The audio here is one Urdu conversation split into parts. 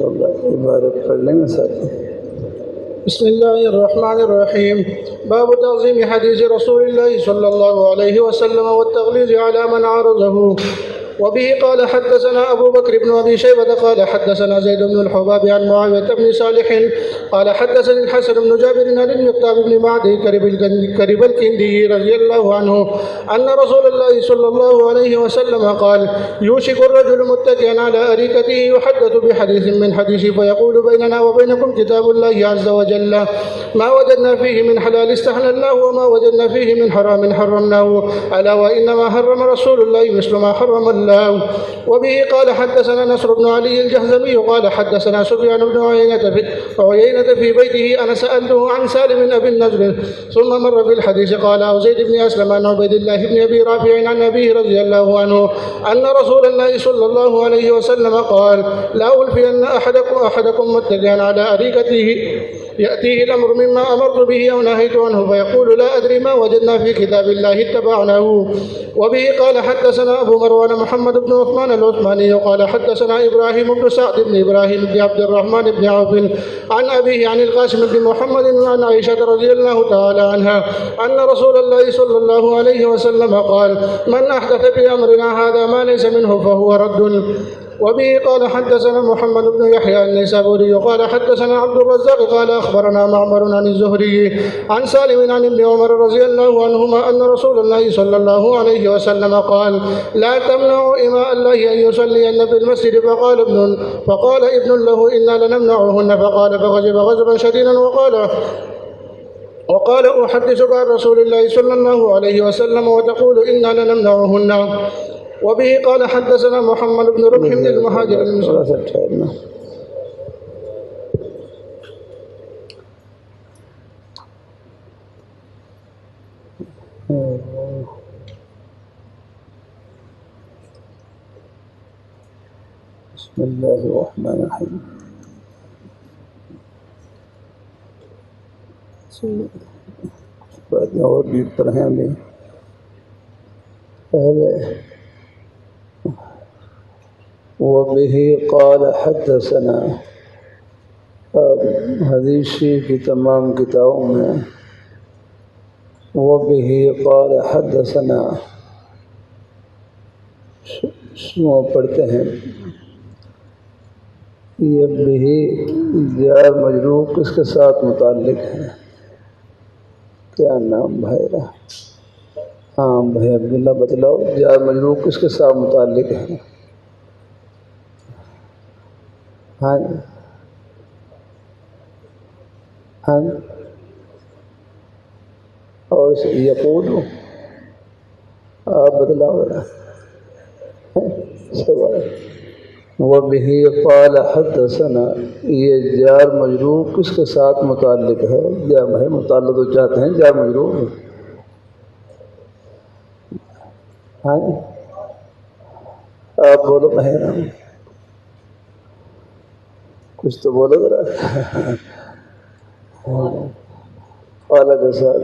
اللہ عبارت پڑھ لیں گے ساتھ. بسم الله الرحمن الرحيم. باب تعظيم حديث رسول الله صلى الله عليه وسلم والتغليظ على من عارضه. وبه قال حدثنا أبو بكر بن أبي شيبة قال حدثنا زيد بن الحباب عن معاوية بن صالح قال حدثني الحسن بن جابر عن المقدام بن معدي كرب الكندي رضي الله عنه أن رسول الله صلى الله عليه وسلم قال يوشك الرجل متكئا على أريكته يحدث بحديث من حديث فيقول بيننا وبينكم كتاب الله عز وجل ما وجدنا فيه من حلال استحللناه وما وجدنا فيه من حرام حرمناه ألا وإنما حرم رسول الله مثل ما حرم الله. وبه قال حدثنا نصر بن علي الجهزمي قال حدثنا سفيان بن عيينة في بيته أنا سألته عن سالم أبي النضر ثم مر بالحديث قال أو زيد بن أسلم عن عبيد الله بن أبي رافع عن أبيه رضي الله عنه أن رسول الله صلى الله عليه وسلم قال لا ألفين أحدكم متكئا على أريكته يأتيه الأمر مما أمرت به أو نهيت عنه فيقول لا أدري ما وجدنا في كتاب الله اتبعناه. وبه قال حدثنا أبو مروان محمد بن عثمان العثماني قال حدثنا إبراهيم بن سعد بن إبراهيم بن عبد الرحمن بن عوف عن أبيه عن القاسم بن محمد عن عائشة رضي الله تعالى عنها أن رسول الله صلى الله عليه وسلم قال من أحدث في أمرنا هذا ما ليس منه فهو رد. وبه قال حدثنا محمد بن يحيى النيسابوري قال حدثنا عبد الرزاق قال أخبرنا معمر عن الزهري عن سالم عن ابن عمر رضي الله عنهما أن رسول الله صلى الله عليه وسلم قال لا تمنعوا إماء الله أن يصلين في المسجد فقال ابن له إنا لنمنعهن فقال فغضب غضبا شديدا وقال أحدثك عن رسول الله صلى الله عليه وسلم وتقول إنا لنمنعهن. وبه قال حدثنا محمد بن ربح بن المهاجر المصري. بسم الله الرحمن الرحيم. بعد اور بھی پڑھیں بھی پہلے. وبه قال حدثنا. اب حدیث کی تمام کتابوں میں وبه قال حدثنا شروع پڑھتے ہیں. یہ بھی جار مجرور کس کے ساتھ متعلق ہے؟ کیا نام بھائی رہا؟ ہاں بھائی عبداللہ بتلاؤ جار مجرور کس کے ساتھ متعلق ہے؟ ہاں ہاں اور یقول آپ بتلاؤ ذرا. وبه قال حدثنا یہ جار مجرور کس کے ساتھ متعلق ہے؟ جار ہے متعلق تو چاہتے ہیں جار مجرور. ہاں آپ بولو بہرام کچھ تو بولو ذرا. اعلیٰ کے ساتھ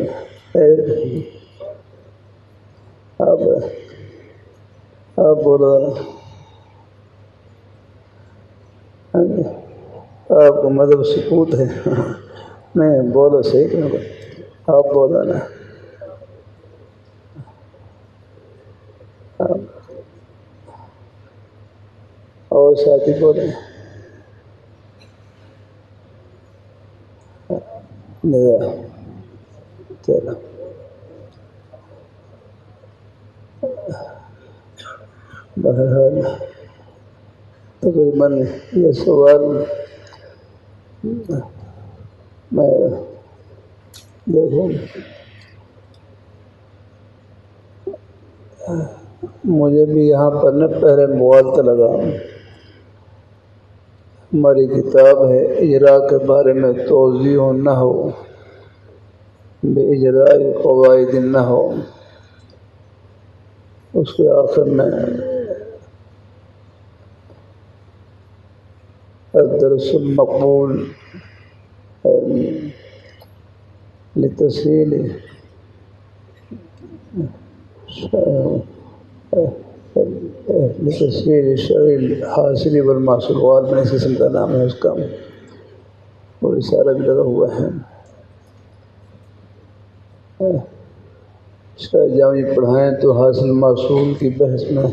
آپ بولو ذرا. آپ کو مذہب سکوت ہے. نہیں بولو صحیح کہ آپ بولو نا. اور ساتھی بولے چلو. بہرحال تقریباً یہ سوال میں دیکھوں مجھے بھی یہاں پر نہ پہلے موالت لگا. ہماری کتاب ہے اجراء کے بارے میں توضیح نہ ہو بے اجراء قواعد نہ ہو. اس کے آخر میں الدرس المقبول لتسهيل تصویر شرع الحاصل والمحصول غالباً اس قسم کا نام ہے اس کا، اور رسالہ بھی لگا ہوا ہے۔ شرح جامع پڑھائیں تو حاصل محصول کی بحث میں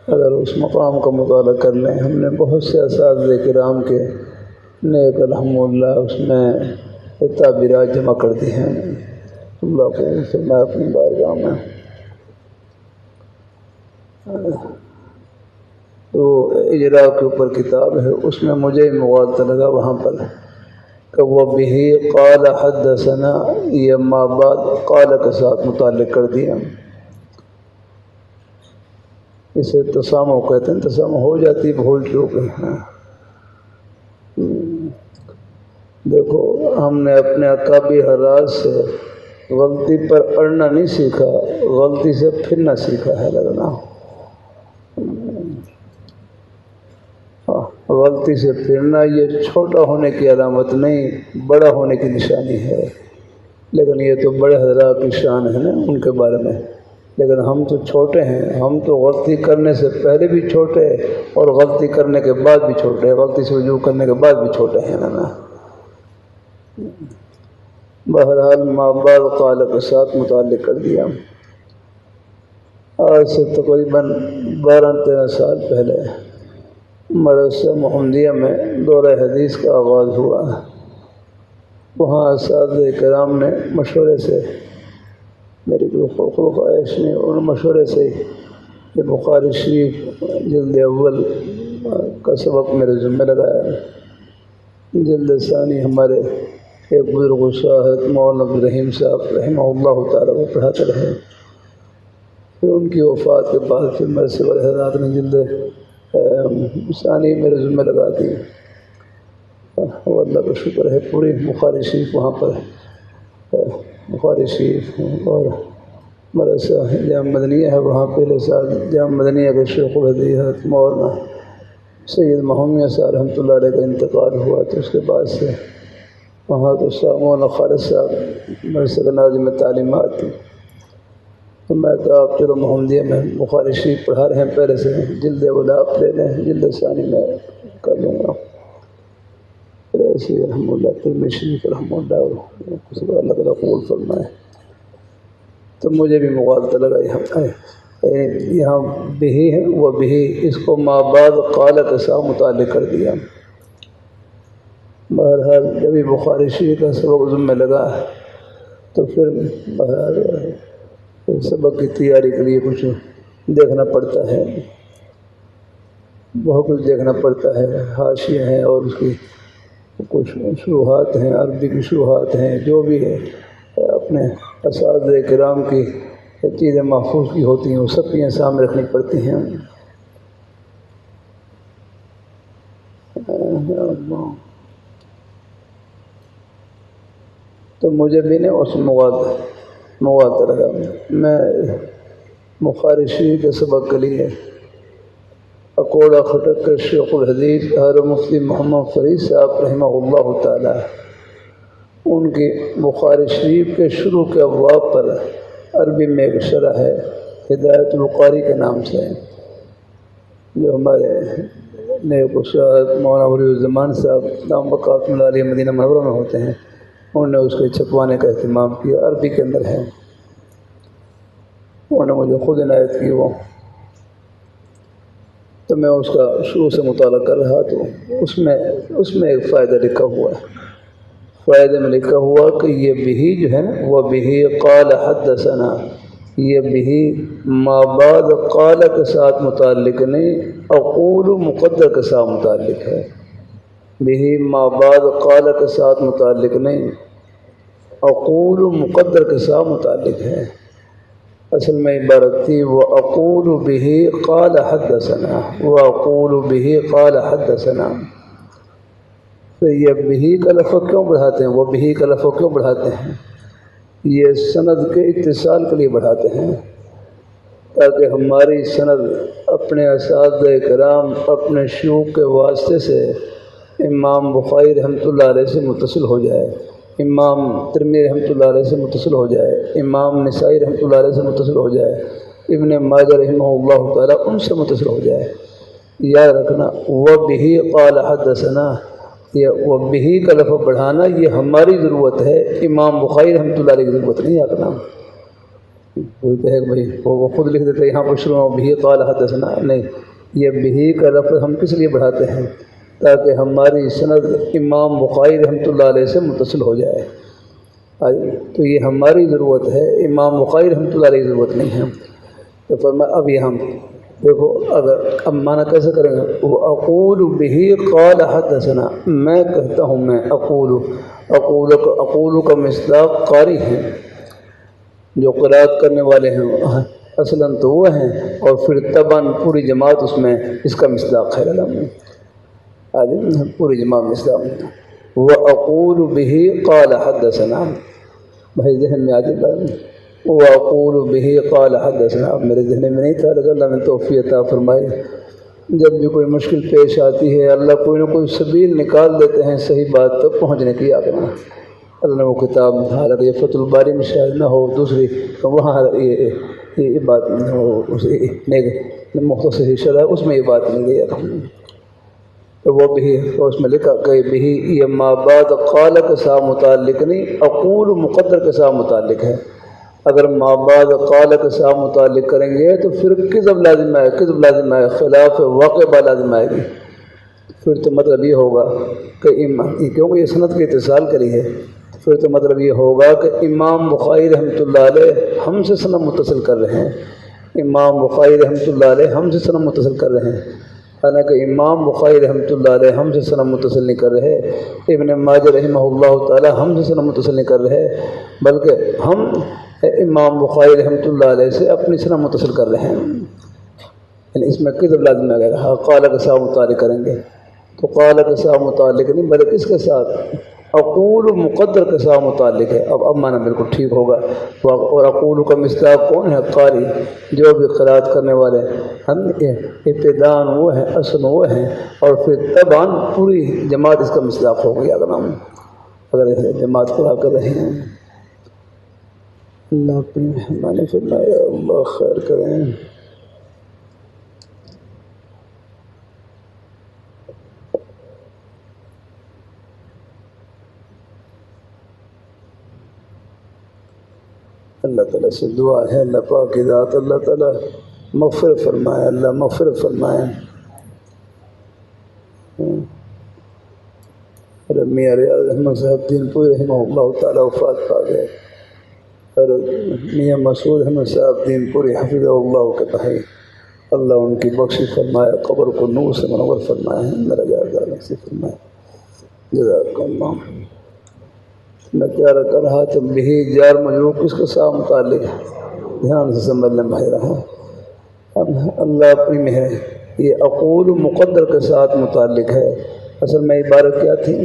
اگر اس مقام کا مطالعہ کر لیں، ہم نے بہت سے اساتذہ کرام کے نیک الحمدللہ اس میں تعبیرات جمع کر دی ہیں، اللہ کو فرمائے اپنی بارگاہ میں۔ تو اجراء کے اوپر کتاب ہے، اس میں مجھے مغالطہ لگا وہاں پر کہ وہ بھی قال حدثنا، یہ ما بعد قال کے ساتھ متعلق کر دیا، اسے تسامح کہتے ہیں، تسامح ہو جاتی بھول چوک ہے۔ دیکھو ہم نے اپنے اکابر حضرات سے غلطی پر اڑنا نہیں سیکھا، غلطی سے پھرنا سیکھا ہے لگنا۔ غلطی سے پھرنا یہ چھوٹا ہونے کی علامت نہیں، بڑا ہونے کی نشانی ہے، لیکن یہ تو بڑے حضرات کی شان ہے نا ان کے بارے میں، لیکن ہم تو چھوٹے ہیں، ہم تو غلطی کرنے سے پہلے بھی چھوٹے اور غلطی کرنے کے بعد بھی چھوٹے، غلطی سے رجوع کرنے کے بعد بھی چھوٹے ہیں نا۔ بہرحال ما بعد قال کے ساتھ متعلق کر دیا۔ آج سے تقریباً 12-13 سال پہلے مدرسہ محمدیہ میں دورہ حدیث کا آغاز ہوا۔ وہاں اساتذہ کرام نے مشورے سے، میری کوئی خواہش نہیں، ان مشورے سے یہ بخاری شریف جلد اول کا سبق میرے ذمہ لگایا۔ جلد ثانی ہمارے ایک بزرگ شاہد مولانا عبدالرحیم صاحب رحمہ اللہ تعالیٰ وہ پڑھاتے رہے۔ پھر ان کی وفات کے بعد پھر میرے سے بڑے حضرات نے جلد ثانی میرے ذمہ لگا دی، اور اللہ کا شکر ہے پوری بخاری شریف وہاں پر ہے، بخاری شریف اور مدرسہ جامع مدنیہ ہے وہاں پہلے سال جامع مدنیہ کے شیخ الحدیث حضرت مولانا سید محمد صاحب رحمۃ اللہ علیہ کا انتقال ہوا، تو اس کے بعد سے وہاں تو مولانا خالد صاحب مدرسہ کا ناظم تعلیمات تھی، تو میں کہا آپ چلو محمدیہ میں بخاری شریف پڑھا رہے ہیں پہلے سے، جلد اول آپ لے لیں، جلد ثانی میں کر لوں گا۔ پھر ایسے الحمد للہ پھر میں شریف الحمد اللہ کچھ اللہ تعالیٰ قبول فرمائے، تو مجھے بھی مغالطہ لگا یہاں بھی ہے وہ بھی، اس کو ما بعد قال کے ساتھ متعلق کر دیا۔ بہرحال جب بھی بخاری شریف کا سبق ذمہ لگا تو پھر بہرحال سبق کی تیاری کے لیے کچھ دیکھنا پڑتا ہے، بہت کچھ دیکھنا پڑتا ہے، حاشیے ہیں اور اس کی کچھ شروحات ہیں، عربی کی شروحات ہیں، جو بھی ہے اپنے اساتذہ کرام کی چیزیں محفوظ کی ہوتی ہیں وہ سب چیزیں سامنے رکھنی پڑتی ہیں۔ تو مجھے بھی نہیں اس مغالطہ لگا، میں بخاری شریف کے سبق کے لیے اکوڑا خٹک کے شیخ الحدیث حضرت مفتی محمد فرید صاحب رحمہ اللہ تعالیٰ ان کی بخاری شریف کے شروع کے ابواب پر عربی میں ایک شرح ہے ہدایت القاری کے نام سے، جو ہمارے نیک استاد مولانا ولی الزمان صاحب دام بقات علیہ مدینہ منورہ میں ہوتے ہیں، انہوں نے اس کے چھپوانے کا اہتمام کیا، عربی کے اندر ہے، انہوں نے مجھے خود عنایت کی وہ، تو میں اس کا شروع سے مطالعہ کر رہا، تو اس میں ایک فائدہ لکھا ہوا ہے، فائدے میں لکھا ہوا کہ یہ بھی جو ہے نا وہ بھی قال حدثنا، یہ بھی ما بعد قال کے ساتھ متعلق نہیں، اقول مقدر کے ساتھ متعلق ہے، بھی ما بعد قال کے ساتھ متعلق نہیں، اقول مقدر کے ساتھ متعلق ہے۔ اصل میں عبارت تھی وَأَقُولُ بِهِ قَالَ حَدَّثَنَا، وَأَقُولُ بِهِ قَالَ حَدَّثَنَا، تو یہ بھی کا لفظ کیوں بڑھاتے ہیں، وہ بھی کا لفظ کیوں بڑھاتے ہیں؟ یہ سند کے اتصال کے لیے بڑھاتے ہیں، تاکہ ہماری سند اپنے اساتذہ کرام اپنے شیوخ کے واسطے سے امام بخاری رحمۃ اللہ علیہ سے متصل ہو جائے، امام ترمذی رحمۃ اللہ علیہ سے متصل ہو جائے، امام نسائی رحمۃ اللہ علیہ سے متصل ہو جائے، ابن ماجہ رحمہ اللہ تعالیٰ ان سے متصل ہو جائے. یاد رکھنا وَبِهِ قَالَ حَدَّثَنَا، یہ وَبِهِ کا لفظ بڑھانا یہ ہماری ضرورت ہے، امام بخاری رحمۃ اللہ علیہ کی ضرورت نہیں ہے. کرنا کوئی کہے کہ بھائی وہ خود لکھ دیتے یہاں پر شروع وَبِهِ قَالَ حَدَّثَنَا، نہیں، یہ بِهِ کا لفظ ہم کس لیے بڑھاتے ہیں؟ تاکہ ہماری سند امام بخاری رحمۃ اللہ علیہ سے متصل ہو جائے. تو یہ ہماری ضرورت ہے، امام بخاری رحمۃ اللہ علیہ کی ضرورت نہیں ہے. تو فرمایا اب یہاں دیکھو اگر اب معنی کیسے کریں گے؟ اقول بِهِ قال حدثنا، میں کہتا ہوں، میں اقول کا مصداق قاری ہیں، جو قرات کرنے والے ہیں اصلاً تو وہ ہیں، اور پھر طبعاً پوری جماعت اس میں اس کا مصداق ہے. پوری جماعت مصداق. وَأَقُولُ بِهِ قَالَ حَدَّثَنَا، بھائی ذہن میں آ جائے. وَأَقُولُ بِهِ قَالَ حَدَّثَنَا، اب میرے ذہن میں نہیں تھا، لیکن اللہ نے توفیق عطا فرمائی. جب بھی کوئی مشکل پیش آتی ہے اللہ کوئی نہ کوئی سبیل نکال دیتے ہیں صحیح بات تک پہنچنے کی. آگنا اللہ نے وہ کتاب حالانکہ یہ فتح الباری میں شاید نہ ہو، دوسری وہاں یہ بات نہیں ہو، مختصر شرح اس میں یہ بات نہیں گئی. تو وہ بھی اس میں لکھا کہ بھی یہ ما بعد قال کے ساتھ متعلق نہیں، اقول مقدر کے ساتھ متعلق ہے. اگر ما بعد قال کے ساتھ متعلق کریں گے تو پھر کذب لازم آئے، کذب لازم آئے، خلاف واقع لازم آئے گی. پھر تو مطلب یہ ہوگا کہ کیونکہ یہ سند کی اتصال کری ہے، پھر تو مطلب یہ ہوگا کہ امام بخاری رحمۃ اللہ علیہ ہم سے سند متصل کر رہے ہیں. امام بخاری رحمۃ اللہ علیہ ہم سے سند متصل کر رہے ہیں، حالانکہ امام بخاری رحمۃ اللہ علیہ ہم سے سند متصل نہیں کر رہے. ابن ماجہ رحمہ اللہ تعالیٰ ہم سے سند متصل نہیں کر رہے، بلکہ ہم امام بخاری رحمۃ اللہ علیہ سے اپنی سند متصل کر رہے ہیں. یعنی اس میں کذب لازم آئے گا. قال کے ساتھ متعلق کریں گے تو قال کے ساتھ متعلق نہیں، بلکہ اس کے ساتھ اقول مقدر کے ساتھ متعلق ہے. اب معنی بالکل ٹھیک ہوگا. اور اقول کا مصداق کون ہے؟ قاری، جو بھی قرات کرنے والے ہم ابتداءً وہ ہیں، اصل وہ ہیں، اور پھر طبعاً پوری جماعت اس کا مصداق ہو گیا. اگر جماعت قرا کر رہے ہیں. اللہ اپنی مہربانی فرمائے، اللہ خیر کریں. اللہ تعالیٰ سے دعا ہے اللہ پاک کی ذات اللہ تعالیٰ مغفرت فرمائے، اللہ مغفرت فرمائے. میاں ریاض احمد صاحب دین پوری رحمہ اللہ تعالیٰ وفات پا گئے، اور میاں مسعود احمد صاحب دین پوری حفظ اللہ کے بھائی، اللہ ان کی بخشش فرمائے، قبر کو نور سے منور فرمائے، درجات نصیب فرمائے. جزاک اللہ. میں کیا کر رہا تھا بھی جار مجرور کس کے ساتھ متعلق ہے؟ دھیان سے سمجھ لیں بھائی رہا. اب اللہ اپنی مہر، یہ اقول مقدر کے ساتھ متعلق ہے. اصل میں عبارت کیا تھی؟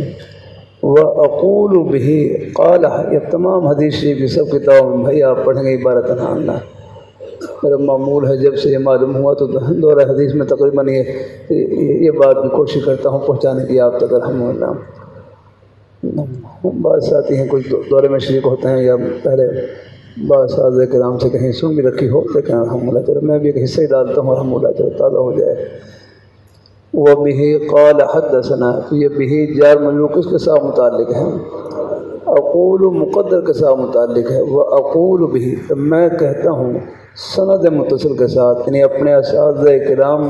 وَأَقُولُ بِهِ قَالَ. یہ تمام حدیث شریف کی سب کتابوں میں بھائی آپ پڑھیں گے عبارت نہ. میرا معمول ہے جب سے یہ معلوم ہوا تو دورہ حدیث میں تقریباً یہ بات بھی کوشش کرتا ہوں پہنچانے کی آپ تک الحمدللہ. بعض ساتھی ہیں کچھ دورے میں شریک ہوتے ہیں یا پہلے بعض ساز کرام سے کہیں سن بھی رکھی ہو، لیکن الحمدللہ چلو میں بھی ایک حصہ ہی ڈالتا ہوں، الحمدللہ چلو تازہ ہو جائے. وَبِهِ قَالَ حَدَّثَنَا، تو یہ بِهِ جار مجرور کس کے ساتھ متعلق ہے؟ اقول مقدر کے ساتھ متعلق ہے. وَأَقُولُ بِهِ، میں کہتا ہوں سند متصل کے ساتھ، یعنی اپنے اساتذہ کرام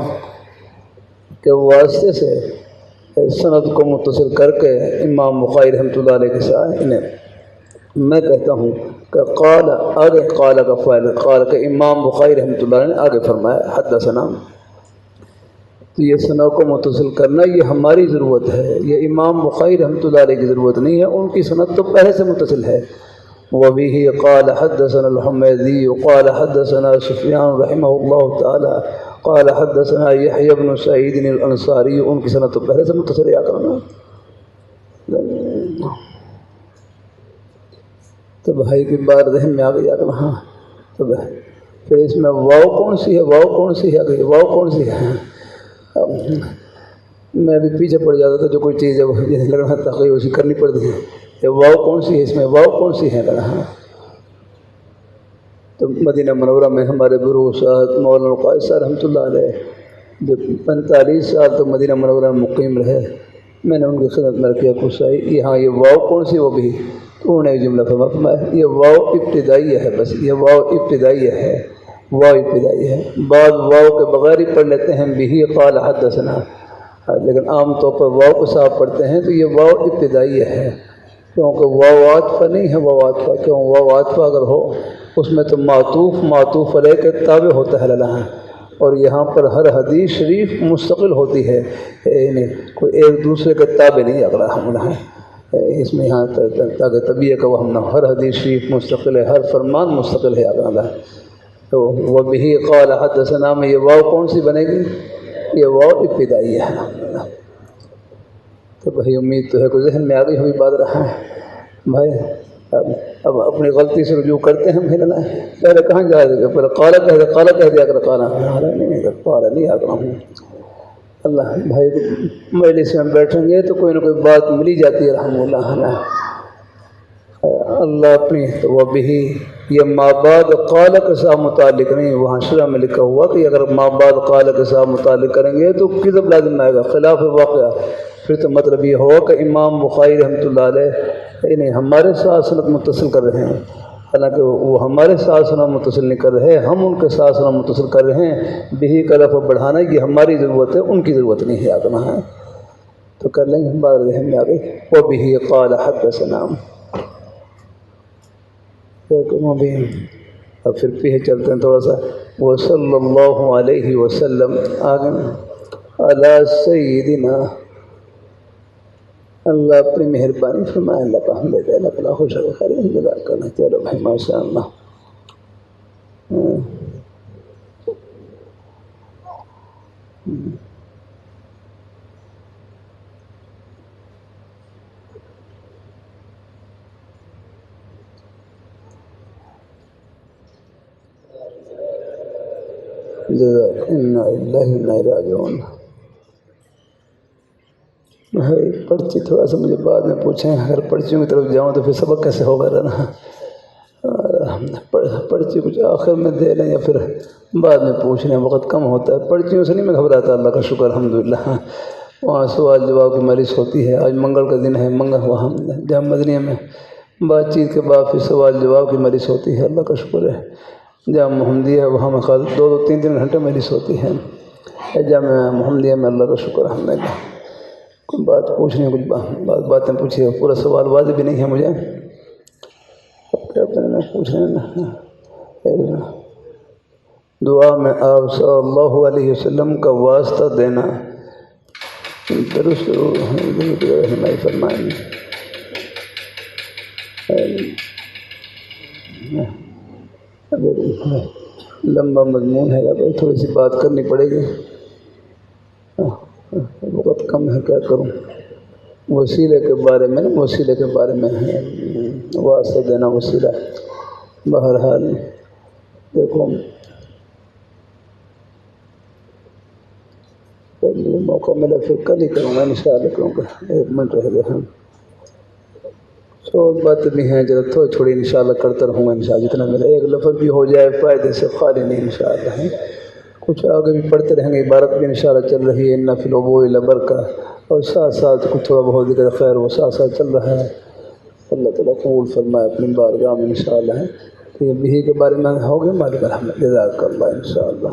کے واسطے سے سند کو متصل کر کے امام بخاری رحمۃ اللہ علیہ کے ساتھ انہیں میں کہتا ہوں کہ قال، آگے قال کا فائل قال کہ امام بخاری رحمۃ اللہ علیہ نے آگے فرمایا حدثنا. تو یہ سند کو متصل کرنا یہ ہماری ضرورت ہے، یہ امام بخاری رحمۃ اللہ علیہ کی ضرورت نہیں ہے، ان کی سند تو پہلے سے متصل ہے. وَبِهِ قال حدثنا الحميدي قال حدثنا سفيان رحمه الله تعالى قال حدثنا يحيى بن سعيد الانصاري، ان کی سند تو پہلے سے متصل ہے. کرنا تو بھائی کی بات ذہن میں آ گئی. ہاں تو پھر اس میں واو کون سی ہے؟ واو کون سی ہے؟ واو کون سی ہے؟ میں بھی پیچھے پڑ جاتا تھا، جو کوئی چیز ہے لگ رہا تحقیق اسی کرنی پڑتی ہے. یہ واو کون سی ہے؟ اس میں واو کون سی ہے؟ تو مدینہ منورہ میں ہمارے گرو صاحب مولانا قائد صاحب رحمۃ اللہ علیہ جب 45 سال تو مدینہ منورہ میں مقیم رہے، میں نے ان کی خدمت میں کیا پوچھا یہاں یہ واو کون سی وہ بھی، تو انہوں نے ایک جملہ فرمایا یہ واو ابتدائیہ ہے، بس یہ واو ابتدائیہ ہے، واو ابتدائی ہے۔ بعض واو کے بغیر ہی پڑھ لیتے ہیں بھی قال حدثنا، لیکن عام طور پر واو کے ساتھ پڑھتے ہیں تو یہ واو ابتدائی ہے، کیونکہ واو عاطفہ نہیں ہے، واو عاطفہ کیوں، واو عاطفہ اگر ہو اس میں تو معطوف علیہ کے تابع ہوتا ہے للہ، اور یہاں پر ہر حدیث شریف مستقل ہوتی ہے، یعنی کوئی ایک دوسرے کے تابع نہیں اگلا ہم ہے اس میں، یہاں تاکہ طبیعت کا وہ ہم نہ، ہر حدیث شریف مستقل ہے، ہر فرمان مستقل ہے اگلا ہے۔ تو وہ بھی قال حدثنا میں یہ واو کون سی بنے گی، یہ واو ابتدائی ہے۔ تو بھائی امید تو ہے کہ ذہن میں آ گئی ہوئی بات رہا ہے بھائی، اب اپنی غلطی سے رجوع کرتے ہیں بھائی، پہلے کہاں جا رہے تھے، پہلے قال کہہ دیا کر، قال نہیں آ رہا ہوں۔ اللہ بھائی مجلس میں بیٹھیں گے تو کوئی نہ کوئی بات ملی جاتی ہے رحمہ اللہ، اللہ اپنی تو وہ بھی یہ ما بعد قال کے ساتھ متعلق نہیں، وہاں شرح میں لکھا ہوا کہ اگر ما بعد قال کے ساتھ متعلق کریں گے تو کذب لازم آئے گا، خلاف واقعہ، پھر تو مطلب یہ ہوا کہ امام بخاری رحمۃ اللہ علیہ انہیں ہمارے ساتھ سند متصل کر رہے ہیں، حالانکہ وہ ہمارے ساتھ سند متصل نہیں کر رہے، ہم ان کے ساتھ سند متصل کر رہے ہیں، بھی کا لفظ بڑھانا یہ ہماری ضرورت ہے، ان کی ضرورت نہیں ہے آگنا ہے، تو کر لیں گے بعد ذہن میں آ گئی۔ وہ بھی قال حدثنا، اب پھر پیچھے چلتے ہیں تھوڑا سا، وہ صلی اللہ علیہ وسلم آگے علی سیدنا، اللہ اپنی مہربانی فرمائے، اللہ کا حمد ہے، اللہ کا خوش ہے، خیر انتظار کرنا، چلو بھائی ماشاء اللہ۔ انا للہ و انا الیہ راجعون۔ بھائی پرچی تھوڑا سا مجھے بعد میں پوچھیں، اگر پرچیوں کی طرف جاؤں تو پھر سبق کیسے ہوگا رہنا، پرچی کچھ آخر میں دے لیں یا پھر بعد میں پوچھ لیں، وقت کم ہوتا ہے، پرچیوں سے نہیں میں گھبراتا، اللہ کا شکر الحمدللہ۔ وہاں سوال جواب کی مجلس ہوتی ہے، آج منگل کا دن ہے، وہاں جامع مدنیہ میں بات چیت کے بعد پھر سوال جواب کی مجلس ہوتی ہے، اللہ کا شکر ہے۔ جامع محمدیہ وہاں میں خاص 2-3 گھنٹے مجلس ہوتی ہے، جامع محمدیہ میں اللہ کا شکر الحمدللہ۔ کوئی بات پوچھنی، کچھ باتیں پوچھیے، پورا سوال واضح بھی نہیں ہے مجھے، اب کیا کرنا پوچھ رہے ہیں۔ دعا میں آپ صلی اللہ علیہ وسلم کا واسطہ دینا درست رہنمائی فرمائیں۔ لمبا مضمون ہے، اب تھوڑی سی بات کرنی پڑے گی، وقت کم ہے، کیا کروں۔ وسیلے کے بارے میں وسیلے کے بارے میں واسطہ دینا وسیلہ، بہرحال دیکھو موقع ملا پھر کل ہی کروں گا انشاءاللہ، کیونکہ 1 منٹ رہ گیا ہے، اور باتیں بھی ہیں ذرا تھوڑی تھوڑی انشاءاللہ کرتا رہوں گا انشاءاللہ، جتنا میرا ایک لفظ بھی ہو جائے فائدے سے خالی نہیں انشاءاللہ ہے، کچھ آگے بھی پڑھتے رہیں گے، عبارت بھی انشاءاللہ چل رہی ہے، ان فی الوضوء لبرکہ، اور ساتھ ساتھ کچھ تھوڑا بہت ذکر خیر وہ ساتھ ساتھ چل رہا ہے، اللہ تعالیٰ قبول فرمائے اپنی بارگاہ میں انشاءاللہ ہے۔ تو یہ بھی کے بارے میں ہو گئے مالک الحمد، جزاک اللہ انشاءاللہ۔